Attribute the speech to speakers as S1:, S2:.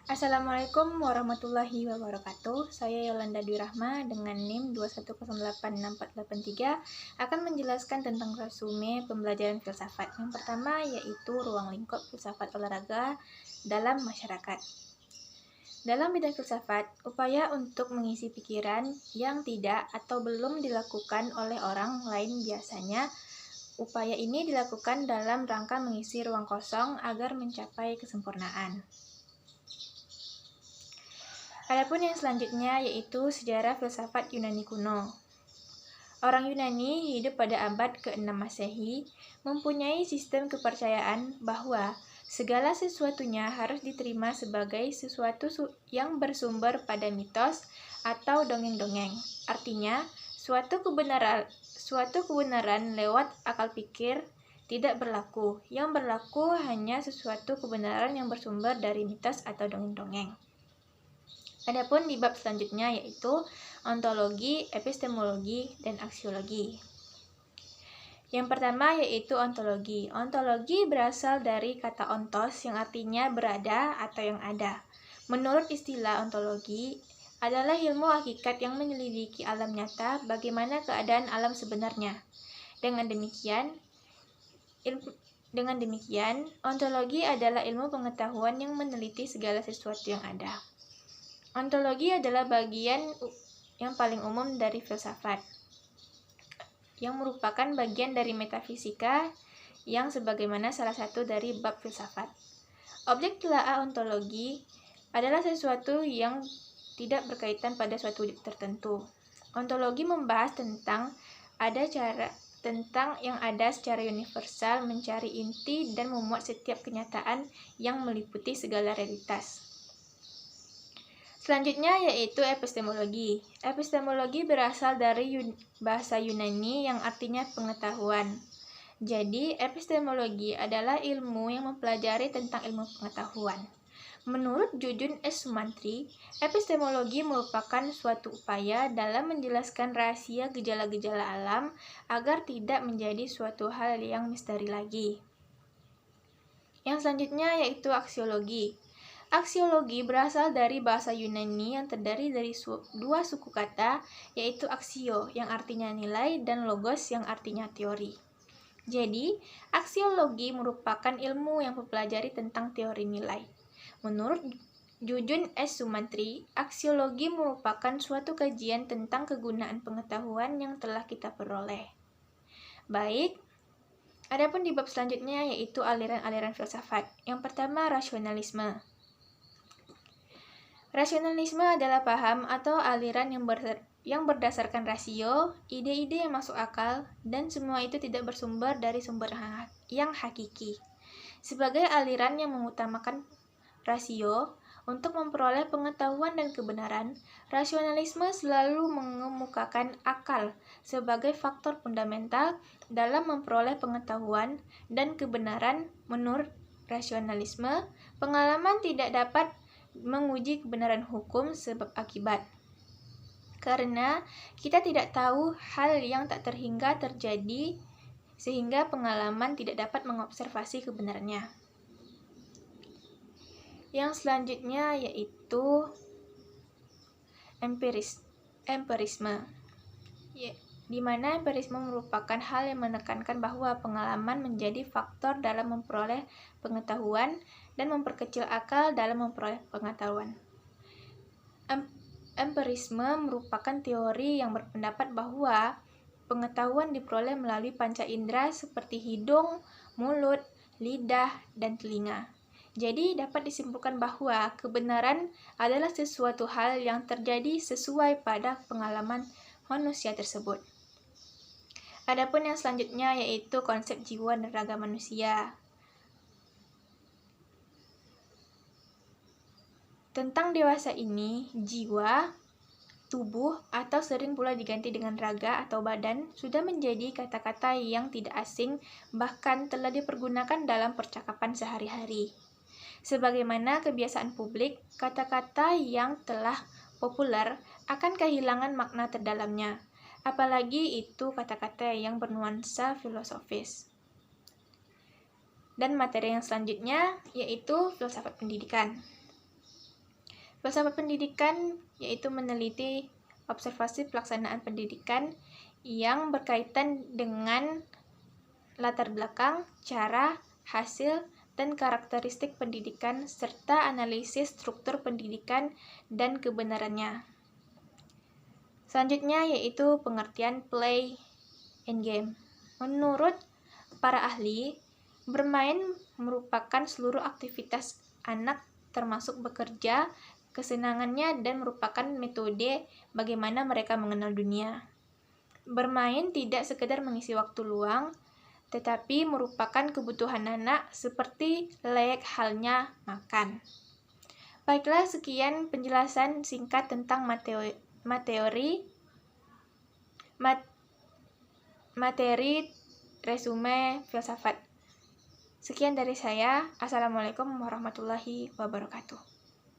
S1: Assalamualaikum warahmatullahi wabarakatuh. Saya Yolanda Dwi Rahma dengan NIM 210864883 akan menjelaskan tentang resume pembelajaran filsafat. Yang pertama yaitu ruang lingkup filsafat olahraga dalam masyarakat. Dalam bidang filsafat, upaya untuk mengisi pikiran yang tidak atau belum dilakukan oleh orang lain biasanya upaya ini dilakukan dalam rangka mengisi ruang kosong agar mencapai kesempurnaan. Adapun yang selanjutnya yaitu sejarah filsafat Yunani kuno. Orang Yunani hidup pada abad ke-6 Masehi mempunyai sistem kepercayaan bahwa segala sesuatunya harus diterima sebagai sesuatu yang bersumber pada mitos atau dongeng-dongeng. Artinya, suatu kebenaran lewat akal pikir tidak berlaku. Yang berlaku hanya sesuatu kebenaran yang bersumber dari mitos atau dongeng-dongeng. Adapun di bab selanjutnya yaitu ontologi, epistemologi, dan aksiologi. Yang pertama yaitu ontologi. Ontologi berasal dari kata ontos yang artinya berada atau yang ada. Menurut istilah ontologi, adalah ilmu hakikat yang menyelidiki alam nyata, bagaimana keadaan alam sebenarnya. Dengan demikian, ontologi adalah ilmu pengetahuan yang meneliti segala sesuatu yang ada. Ontologi adalah bagian yang paling umum dari filsafat, yang merupakan bagian dari metafisika yang sebagaimana salah satu dari bab filsafat. Objek telaah ontologi adalah sesuatu yang tidak berkaitan pada suatu objek tertentu. Ontologi membahas tentang yang ada secara universal, mencari inti dan memuat setiap kenyataan yang meliputi segala realitas. Selanjutnya yaitu epistemologi. Epistemologi berasal dari bahasa Yunani yang artinya pengetahuan. Jadi, epistemologi adalah ilmu yang mempelajari tentang ilmu pengetahuan. Menurut Jujun S. Sumantri, epistemologi merupakan suatu upaya dalam menjelaskan rahasia gejala-gejala alam agar tidak menjadi suatu hal yang misteri lagi. Yang selanjutnya yaitu aksiologi. Aksiologi berasal dari bahasa Yunani yang terdiri dari dua suku kata, yaitu aksio yang artinya nilai dan logos yang artinya teori. Jadi, aksiologi merupakan ilmu yang mempelajari tentang teori nilai. Menurut Jujun S. Sumantri, aksiologi merupakan suatu kajian tentang kegunaan pengetahuan yang telah kita peroleh. Baik, adapun di bab selanjutnya yaitu aliran-aliran filsafat. Yang pertama, rasionalisme. Rasionalisme adalah paham atau aliran yang berdasarkan rasio, ide-ide yang masuk akal, dan semua itu tidak bersumber dari sumber yang hakiki. Sebagai aliran yang mengutamakan rasio untuk memperoleh pengetahuan dan kebenaran, rasionalisme selalu mengemukakan akal sebagai faktor fundamental dalam memperoleh pengetahuan dan kebenaran. Menurut rasionalisme, pengalaman tidak dapat menguji kebenaran hukum sebab akibat. Karena kita tidak tahu hal yang tak terhingga terjadi sehingga pengalaman tidak dapat mengobservasi kebenarannya. Yang selanjutnya yaitu empirisme. Di mana empirisme merupakan hal yang menekankan bahwa pengalaman menjadi faktor dalam memperoleh pengetahuan dan memperkecil akal dalam memperoleh pengetahuan. Empirisme merupakan teori yang berpendapat bahwa pengetahuan diperoleh melalui panca indera seperti hidung, mulut, lidah, dan telinga. Jadi dapat disimpulkan bahwa kebenaran adalah sesuatu hal yang terjadi sesuai pada pengalaman manusia tersebut. Adapun yang selanjutnya yaitu konsep jiwa dan raga manusia. Tentang dewasa ini, jiwa, tubuh, atau sering pula diganti dengan raga atau badan, sudah menjadi kata-kata yang tidak asing, bahkan telah dipergunakan dalam percakapan sehari-hari. Sebagaimana kebiasaan publik, kata-kata yang telah populer akan kehilangan makna terdalamnya, apalagi itu kata-kata yang bernuansa filosofis. Dan materi yang selanjutnya yaitu filsafat pendidikan. Filsafat pendidikan yaitu meneliti observasi pelaksanaan pendidikan yang berkaitan dengan latar belakang, cara, hasil, dan karakteristik pendidikan, serta analisis struktur pendidikan dan kebenarannya. Selanjutnya yaitu pengertian play and game. Menurut para ahli, bermain merupakan seluruh aktivitas anak termasuk bekerja, kesenangannya, dan merupakan metode bagaimana mereka mengenal dunia. Bermain tidak sekedar mengisi waktu luang, tetapi merupakan kebutuhan anak seperti layak halnya makan. Baiklah, sekian penjelasan singkat tentang materi resume filsafat. Sekian dari saya. Assalamualaikum warahmatullahi wabarakatuh.